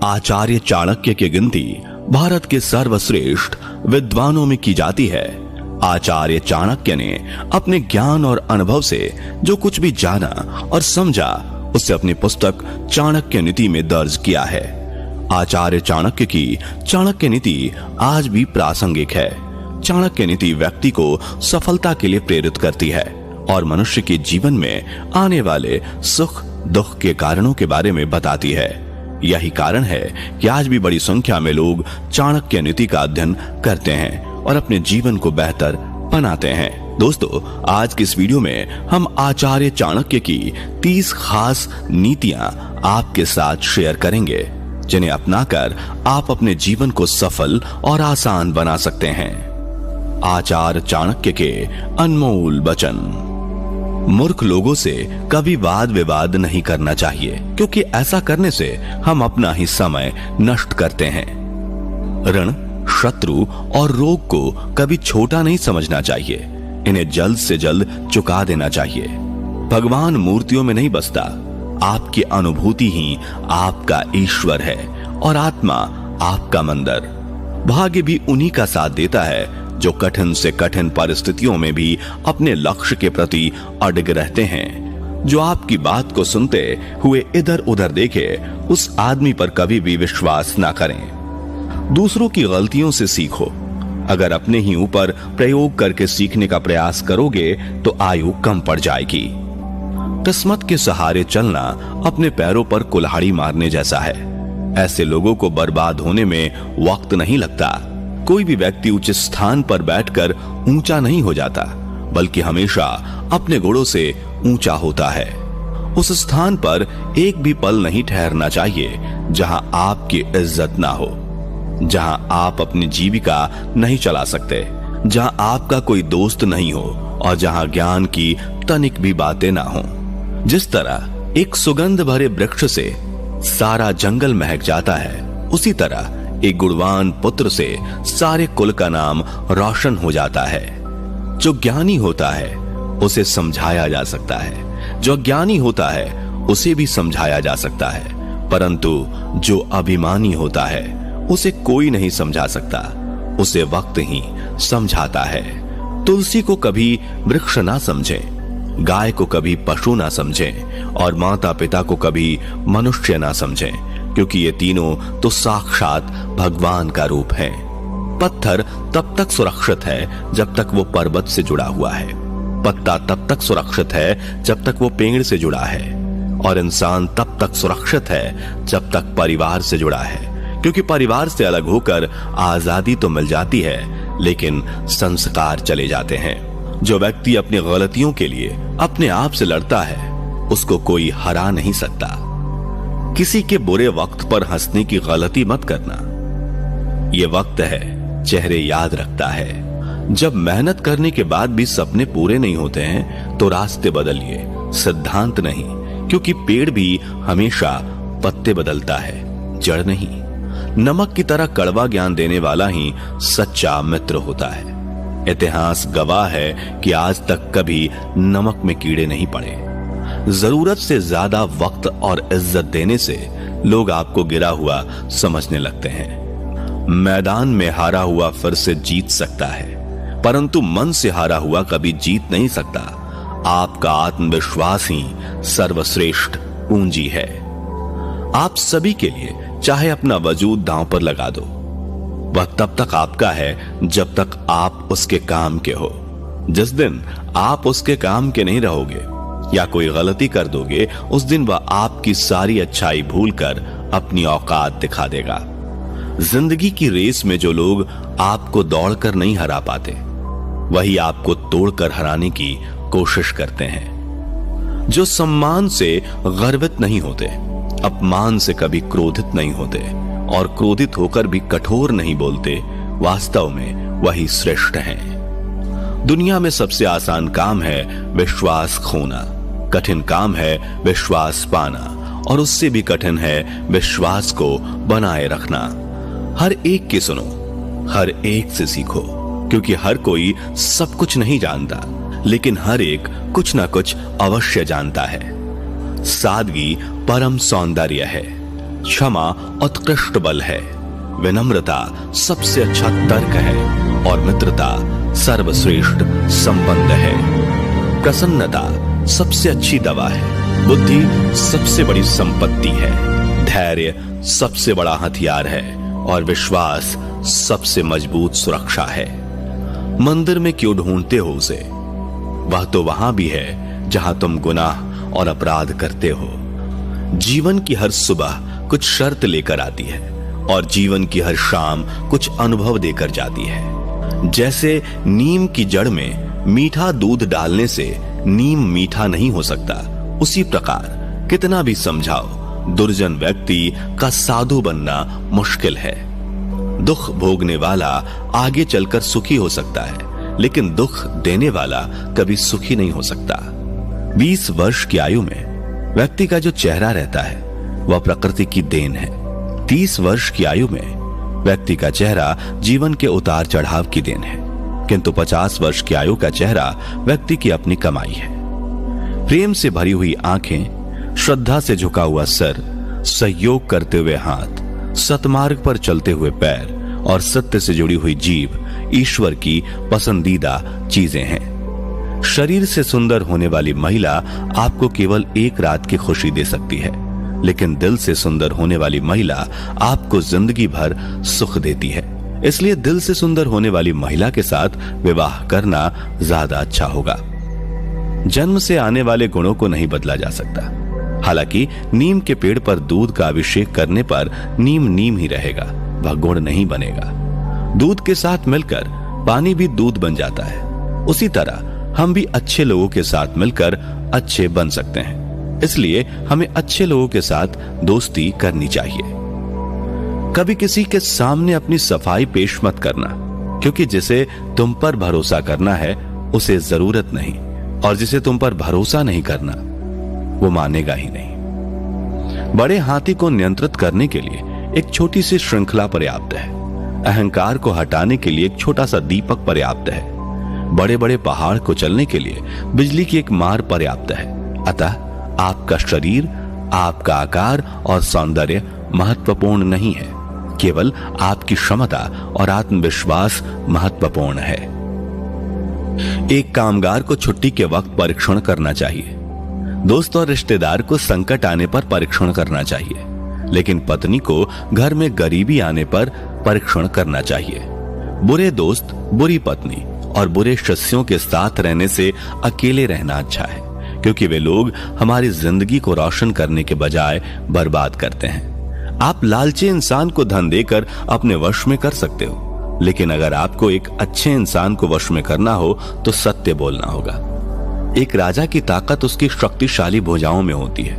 आचार्य चाणक्य की गिनती भारत के सर्वश्रेष्ठ विद्वानों में की जाती है। आचार्य चाणक्य ने अपने ज्ञान और अनुभव से जो कुछ भी जाना और समझा उसे अपनी पुस्तक चाणक्य नीति में दर्ज किया है। आचार्य चाणक्य की चाणक्य नीति आज भी प्रासंगिक है। चाणक्य नीति व्यक्ति को सफलता के लिए प्रेरित करती है और मनुष्य के जीवन में आने वाले सुख दुख के कारणों के बारे में बताती है। यही कारण है कि आज भी बड़ी संख्या में लोग चाणक्य नीति का अध्ययन करते हैं और अपने जीवन को बेहतर बनाते हैं। दोस्तों, आज की इस वीडियो में हम आचार्य चाणक्य की 30 खास नीतियां आपके साथ शेयर करेंगे, जिन्हें अपनाकर आप अपने जीवन को सफल और आसान बना सकते हैं। आचार्य चाणक्य के अनमोल वचन। मूर्ख लोगों से कभी वाद विवाद नहीं करना चाहिए, क्योंकि ऐसा करने से हम अपना ही समय नष्ट करते हैं। ऋण, शत्रु और रोग को कभी छोटा नहीं समझना चाहिए, इन्हें जल्द से जल्द चुका देना चाहिए। भगवान मूर्तियों में नहीं बसता, आपकी अनुभूति ही आपका ईश्वर है और आत्मा आपका मंदिर। भाग्य भी उन्हीं का साथ देता है जो कठिन से कठिन परिस्थितियों में भी अपने लक्ष्य के प्रति अडिग रहते हैं। जो आपकी बात को सुनते हुए इधर उधर देखे, उस आदमी पर कभी भी विश्वास ना करें। दूसरों की गलतियों से सीखो। अगर अपने ही ऊपर प्रयोग करके सीखने का प्रयास करोगे तो आयु कम पड़ जाएगी। किस्मत के सहारे चलना अपने पैरों पर कुल्हाड़ी मारने जैसा है। ऐसे लोगों को बर्बाद होने में वक्त नहीं लगता। कोई भी व्यक्ति उच्च स्थान पर बैठकर ऊंचा नहीं हो जाता, बल्कि हमेशा अपने गुणों से ऊंचा होता है। उस स्थान पर एक भी पल नहीं ठहरना चाहिए जहां आपकी इज्जत ना हो, जहां आप अपनी जीविका नहीं चला सकते, जहां आपका कोई दोस्त नहीं हो और जहां ज्ञान की तनिक भी बातें ना हो। जिस तरह एक सुगंध भरे वृक्ष से सारा जंगल महक जाता है, उसी तरह एक गुणवान पुत्र से सारे कुल का नाम रोशन हो जाता है। जो ज्ञानी होता है उसे समझाया जा सकता है, जो ज्ञानी होता है उसे भी समझाया जा सकता है, परंतु जो अभिमानी होता है उसे कोई नहीं समझा सकता, उसे वक्त ही समझाता है। तुलसी को कभी वृक्ष ना समझें, गाय को कभी पशु ना समझें और माता पिता को कभी मनुष्य ना समझें, क्योंकि ये तीनों तो साक्षात भगवान का रूप है। पत्थर तब तक सुरक्षित है जब तक वो पर्वत से जुड़ा हुआ है, पत्ता तब तक सुरक्षित है जब तक वो पेड़ से जुड़ा है, और इंसान तब तक सुरक्षित है जब तक परिवार से जुड़ा है। क्योंकि परिवार से अलग होकर आजादी तो मिल जाती है, लेकिन संस्कार चले जाते हैं। जो व्यक्ति अपनी गलतियों के लिए अपने आप से लड़ता है, उसको कोई हरा नहीं सकता। किसी के बुरे वक्त पर हंसने की गलती मत करना। ये वक्त है, चेहरे याद रखता है। जब मेहनत करने के बाद भी सपने पूरे नहीं होते हैं तो रास्ते बदलिए, सिद्धांत नहीं, क्योंकि पेड़ भी हमेशा पत्ते बदलता है, जड़ नहीं। नमक की तरह कड़वा ज्ञान देने वाला ही सच्चा मित्र होता है। इतिहास गवाह है कि आज तक कभी नमक में कीड़े नहीं पड़े। जरूरत से ज्यादा वक्त और इज्जत देने से लोग आपको गिरा हुआ समझने लगते हैं। मैदान में हारा हुआ फिर से जीत सकता है, परंतु मन से हारा हुआ कभी जीत नहीं सकता। आपका आत्मविश्वास ही सर्वश्रेष्ठ पूंजी है। आप सभी के लिए चाहे अपना वजूद दांव पर लगा दो, वह तब तक आपका है जब तक आप उसके काम के हो। जिस दिन आप उसके काम के नहीं रहोगे या कोई गलती कर दोगे, उस दिन वह आपकी सारी अच्छाई भूलकर अपनी औकात दिखा देगा। जिंदगी की रेस में जो लोग आपको दौड़कर नहीं हरा पाते, वही आपको तोड़कर हराने की कोशिश करते हैं। जो सम्मान से गर्वित नहीं होते, अपमान से कभी क्रोधित नहीं होते और क्रोधित होकर भी कठोर नहीं बोलते, वास्तव में वही श्रेष्ठ हैं। दुनिया में सबसे आसान काम है विश्वास खोना, कठिन काम है विश्वास पाना, और उससे भी कठिन है विश्वास को बनाए रखना। हर एक की सुनो, हर एक से सीखो, क्योंकि हर कोई सब कुछ नहीं जानता, लेकिन हर एक कुछ ना कुछ अवश्य जानता है। सादगी परम सौंदर्य है। क्षमा उत्कृष्ट बल है, विनम्रता सबसे अच्छा तर्क है और मित्रता सर्वश्रेष्ठ संबंध है। प्रसन्नता सबसे अच्छी दवा है, बुद्धि सबसे बड़ी संपत्ति है, धैर्य सबसे बड़ा हथियार है और विश्वास सबसे मजबूत सुरक्षा है। मंदिर में क्यों ढूंढते हो उसे? वह तो वहां भी है जहां तुम गुनाह और अपराध करते हो। जीवन की हर सुबह कुछ शर्त लेकर आती है और जीवन की हर शाम कुछ अनुभव देकर जाती है। जैसे नीम की जड़ में मीठा दूध डालने से नीम मीठा नहीं हो सकता, उसी प्रकार कितना भी समझाओ, दुर्जन व्यक्ति का साधु बनना मुश्किल है। दुख भोगने वाला आगे चलकर सुखी हो सकता है, लेकिन दुख देने वाला कभी सुखी नहीं हो सकता। 20 वर्ष की आयु में व्यक्ति का जो चेहरा रहता है वह प्रकृति की देन है। 30 वर्ष की आयु में व्यक्ति का चेहरा जीवन के उतार चढ़ाव की देन है, किंतु 50 वर्ष की आयु का चेहरा व्यक्ति की अपनी कमाई है। प्रेम से भरी हुई आंखें, श्रद्धा से झुका हुआ सर, सहयोग करते हुए हाथ, सतमार्ग पर चलते हुए पैर और सत्य से जुड़ी हुई जीभ ईश्वर की पसंदीदा चीजें हैं। शरीर से सुंदर होने वाली महिला आपको केवल एक रात की खुशी दे सकती है, लेकिन दिल से सुंदर होने वाली महिला आपको जिंदगी भर सुख देती है। इसलिए दिल से सुंदर होने वाली महिला के साथ विवाह करना ज्यादा अच्छा होगा। जन्म से आने वाले गुणों को नहीं बदला जा सकता। हालांकि नीम के पेड़ पर दूध का अभिषेक करने पर नीम नीम ही रहेगा, वह गुण नहीं बनेगा। दूध के साथ मिलकर पानी भी दूध बन जाता है। उसी तरह हम भी अच्छे लोगों के साथ मिलकर अच्छे बन सकते हैं। इसलिए हमें अच्छे लोगों के साथ दोस्ती करनी चाहिए। कभी किसी के सामने अपनी सफाई पेश मत करना, क्योंकि जिसे तुम पर भरोसा करना है उसे जरूरत नहीं, और जिसे तुम पर भरोसा नहीं करना वो मानेगा ही नहीं। बड़े हाथी को नियंत्रित करने के लिए एक छोटी सी श्रृंखला पर्याप्त है। अहंकार को हटाने के लिए एक छोटा सा दीपक पर्याप्त है। बड़े बड़े पहाड़ को चलने के लिए बिजली की एक मार पर्याप्त है। अतः आपका शरीर, आपका आकार और सौंदर्य महत्वपूर्ण नहीं है, केवल आपकी क्षमता और आत्मविश्वास महत्वपूर्ण है। एक कामगार को छुट्टी के वक्त परीक्षण करना चाहिए। दोस्त और रिश्तेदार को संकट आने पर परीक्षण करना चाहिए, लेकिन पत्नी को घर में गरीबी आने पर परीक्षण करना चाहिए। बुरे दोस्त, बुरी पत्नी और बुरे शिष्यों के साथ रहने से अकेले रहना अच्छा है, क्योंकि वे लोग हमारी जिंदगी को रोशन करने के बजाय बर्बाद करते हैं। आप लालची इंसान को धन देकर अपने वश में कर सकते हो, लेकिन अगर आपको एक अच्छे इंसान को वश में करना हो तो सत्य बोलना होगा। एक राजा की ताकत उसकी शक्तिशाली भुजाओं में होती है,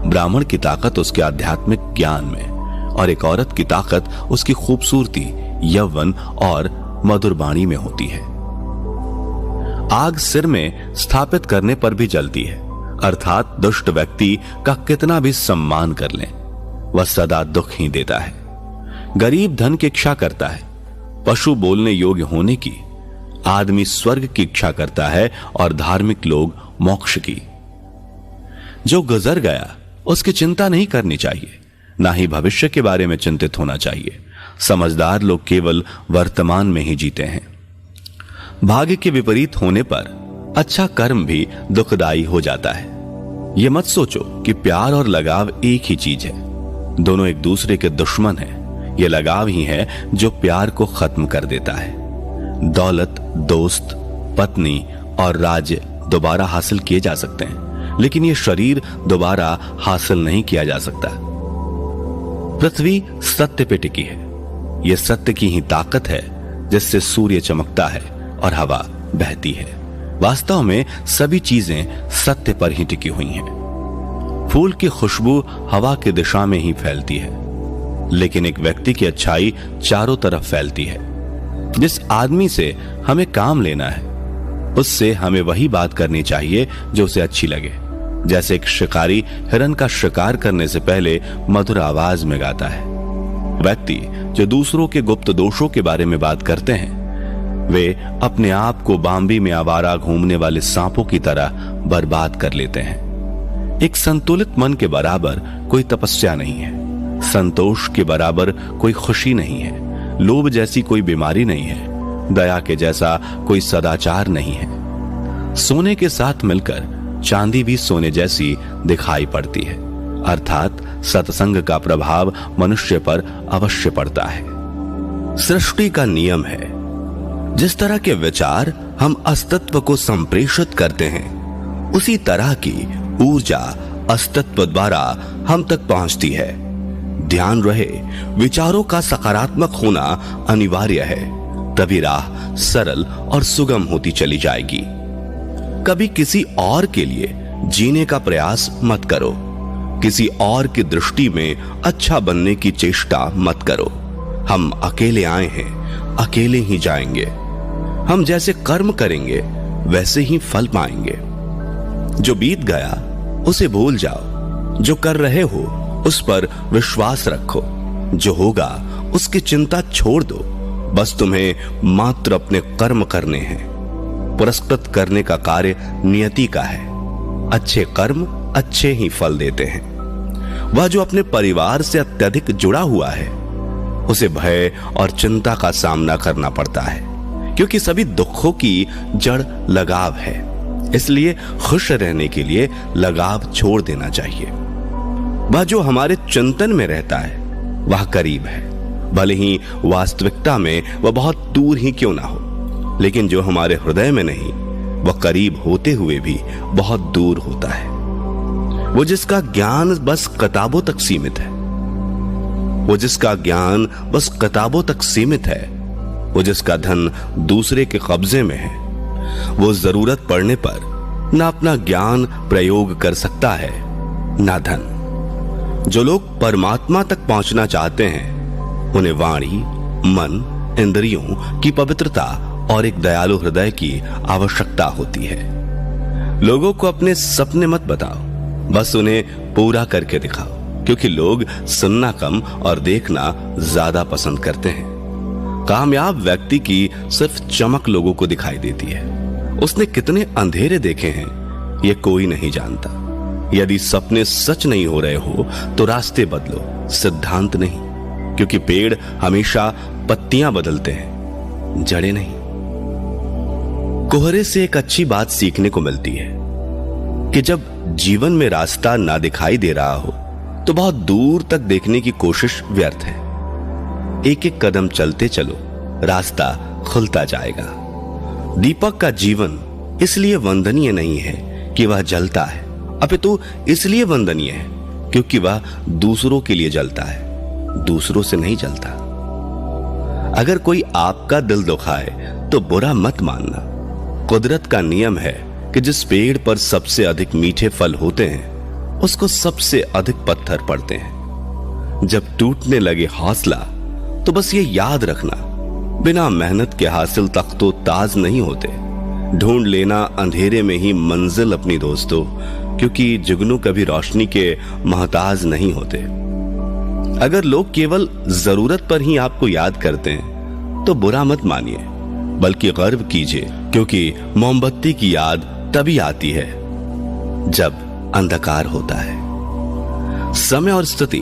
ब्राह्मण की ताकत उसके आध्यात्मिक ज्ञान में, और एक औरत की ताकत उसकी खूबसूरती, यौवन और मधुर वाणी में होती है। आग सिर में स्थापित करने पर भी जलती है, अर्थात दुष्ट व्यक्ति का कितना भी सम्मान कर लें वह सदा दुख ही देता है। गरीब धन की इच्छा करता है, पशु बोलने योग्य होने की, आदमी स्वर्ग की इच्छा करता है और धार्मिक लोग मोक्ष की। जो गुजर गया उसकी चिंता नहीं करनी चाहिए, ना ही भविष्य के बारे में चिंतित होना चाहिए। समझदार लोग केवल वर्तमान में ही जीते हैं। भाग्य के विपरीत होने पर अच्छा कर्म भी दुखदाई हो जाता है। यह मत सोचो कि प्यार और लगाव एक ही चीज है, दोनों एक दूसरे के दुश्मन हैं। यह लगाव ही है जो प्यार को खत्म कर देता है। दौलत, दोस्त, पत्नी और राज्य दोबारा हासिल किए जा सकते हैं, लेकिन यह शरीर दोबारा हासिल नहीं किया जा सकता। पृथ्वी सत्य पे टिकी है। यह सत्य की ही ताकत है जिससे सूर्य चमकता है और हवा बहती है। वास्तव में सभी चीजें सत्य पर ही टिकी हुई हैं। फूल की खुशबू हवा की दिशा में ही फैलती है, लेकिन एक व्यक्ति की अच्छाई चारों तरफ फैलती है। जिस आदमी से हमें काम लेना है उससे हमें वही बात करनी चाहिए जो उसे अच्छी लगे। जैसे एक शिकारी हिरन का शिकार करने से पहले मधुर आवाज में गाता है। व्यक्ति जो दूसरों के गुप्त दोषों के बारे में बात करते हैं वे अपने आप को बाम्बी में आवारा घूमने वाले सांपों की तरह बर्बाद कर लेते हैं। एक संतुलित मन के बराबर कोई तपस्या नहीं है। संतोष के बराबर कोई खुशी नहीं है, लोभ जैसी कोई बीमारी नहीं है, दया के जैसा कोई सदाचार नहीं है। सोने के साथ मिलकर चांदी भी सोने जैसी दिखाई पड़ती है, अर्थात सत्संग का प्रभाव मनुष्य पर अवश्य पड़ता है। सृष्टि का नियम है, जिस तरह के विचार हम अस्तित्व को संप्रेषित करते हैं, उसी तरह की ऊर्जा अस्तित्व द्वारा हम तक पहुंचती है। ध्यान रहे, विचारों का सकारात्मक होना अनिवार्य है, तभी राह सरल और सुगम होती चली जाएगी। कभी किसी और के लिए जीने का प्रयास मत करो, किसी और की दृष्टि में अच्छा बनने की चेष्टा मत करो। हम अकेले आए हैं, अकेले ही जाएंगे। हम जैसे कर्म करेंगे वैसे ही फल पाएंगे। जो बीत गया उसे भूल जाओ, जो कर रहे हो उस पर विश्वास रखो, जो होगा उसकी चिंता छोड़ दो। बस तुम्हें मात्र अपने कर्म करने हैं। पुरस्कृत करने का कार्य नियति का है। अच्छे कर्म अच्छे ही फल देते हैं। वह जो अपने परिवार से अत्यधिक जुड़ा हुआ है, उसे भय और चिंता का सामना करना पड़ता है, क्योंकि सभी दुखों की जड़ लगाव है। इसलिए खुश रहने के लिए लगाव छोड़ देना चाहिए। वह जो हमारे चिंतन में रहता है वह करीब है, भले ही वास्तविकता में वह बहुत दूर ही क्यों ना हो, लेकिन जो हमारे हृदय में नहीं वह करीब होते हुए भी बहुत दूर होता है। वो जिसका ज्ञान बस किताबों तक सीमित है, वो जिसका ज्ञान बस किताबों तक सीमित है, वो जिसका धन दूसरे के कब्जे में है, वो जरूरत पड़ने पर ना अपना ज्ञान प्रयोग कर सकता है ना धन। जो लोग परमात्मा तक पहुंचना चाहते हैं, उन्हें वाणी, मन, इंद्रियों की पवित्रता और एक दयालु हृदय की आवश्यकता होती है। लोगों को अपने सपने मत बताओ, बस उन्हें पूरा करके दिखाओ, क्योंकि लोग सुनना कम और देखना ज्यादा पसंद करते हैं। कामयाब व्यक्ति की सिर्फ चमक लोगों को दिखाई देती है। उसने कितने अंधेरे देखे हैं ये कोई नहीं जानता। यदि सपने सच नहीं हो रहे हो तो रास्ते बदलो, सिद्धांत नहीं, क्योंकि पेड़ हमेशा पत्तियां बदलते हैं, जड़ें नहीं। कोहरे से एक अच्छी बात सीखने को मिलती है कि जब जीवन में रास्ता ना दिखाई दे रहा हो तो बहुत दूर तक देखने की कोशिश व्यर्थ है। एक एक कदम चलते चलो, रास्ता खुलता जाएगा। दीपक का जीवन इसलिए वंदनीय नहीं है कि वह जलता है, अपितु इसलिए वंदनीय है क्योंकि वह दूसरों के लिए जलता है, दूसरों से नहीं जलता। अगर कोई आपका दिल दुखाए तो बुरा मत मानना। कुदरत का नियम है कि जिस पेड़ पर सबसे अधिक मीठे फल होते हैं उसको सबसे अधिक पत्थर पड़ते हैं। जब टूटने लगे हौसला तो बस ये याद रखना, बिना मेहनत के हासिल तख्तो ताज नहीं होते। ढूंढ लेना अंधेरे में ही मंजिल अपनी दोस्तों, क्योंकि जुगनू कभी रोशनी के मोहताज नहीं होते। अगर लोग केवल जरूरत पर ही आपको याद करते हैं तो बुरा मत मानिए, बल्कि गर्व कीजिए, क्योंकि मोमबत्ती की याद तभी आती है जब अंधकार होता है। समय और स्थिति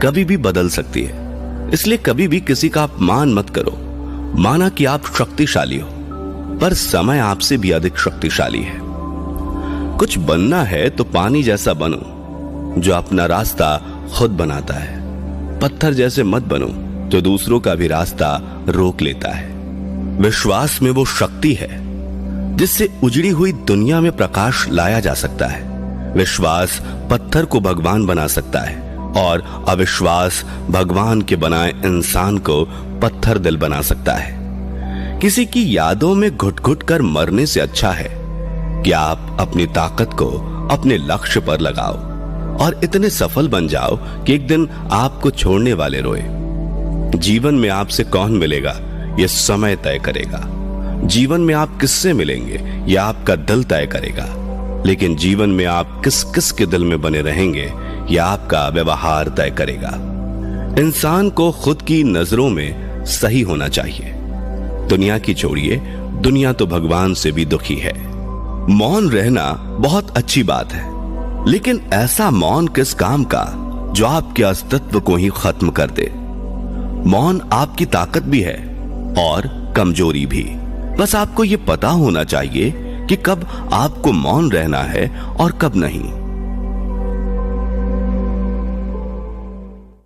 कभी भी बदल सकती है, इसलिए कभी भी किसी का अपमान मत करो। माना कि आप शक्तिशाली हो, पर समय आपसे भी अधिक शक्तिशाली है। कुछ बनना है तो पानी जैसा बनो, जो अपना रास्ता खुद बनाता है। पत्थर जैसे मत बनो जो दूसरों का भी रास्ता रोक लेता है। विश्वास में वो शक्ति है जिससे उजड़ी हुई दुनिया में प्रकाश लाया जा सकता है। विश्वास पत्थर को भगवान बना सकता है और अविश्वास भगवान के बनाए इंसान को पत्थर दिल बना सकता है। किसी की यादों में घुट घुट कर मरने से अच्छा है कि आप अपनी ताकत को अपने लक्ष्य पर लगाओ और इतने सफल बन जाओ कि एक दिन आपको छोड़ने वाले रोए। जीवन में आपसे कौन मिलेगा यह समय तय करेगा। जीवन में आप किससे मिलेंगे यह आपका दिल तय करेगा। लेकिन जीवन में आप किस किस के दिल में बने रहेंगे यह आपका व्यवहार तय करेगा। इंसान को खुद की नजरों में सही होना चाहिए। दुनिया की छोड़िए, दुनिया तो भगवान से भी दुखी है। मौन रहना बहुत अच्छी बात है, लेकिन ऐसा मौन किस काम का जो आपके अस्तित्व को ही खत्म कर दे। मौन आपकी ताकत भी है और कमजोरी भी। बस आपको यह पता होना चाहिए कि कब आपको मौन रहना है और कब नहीं।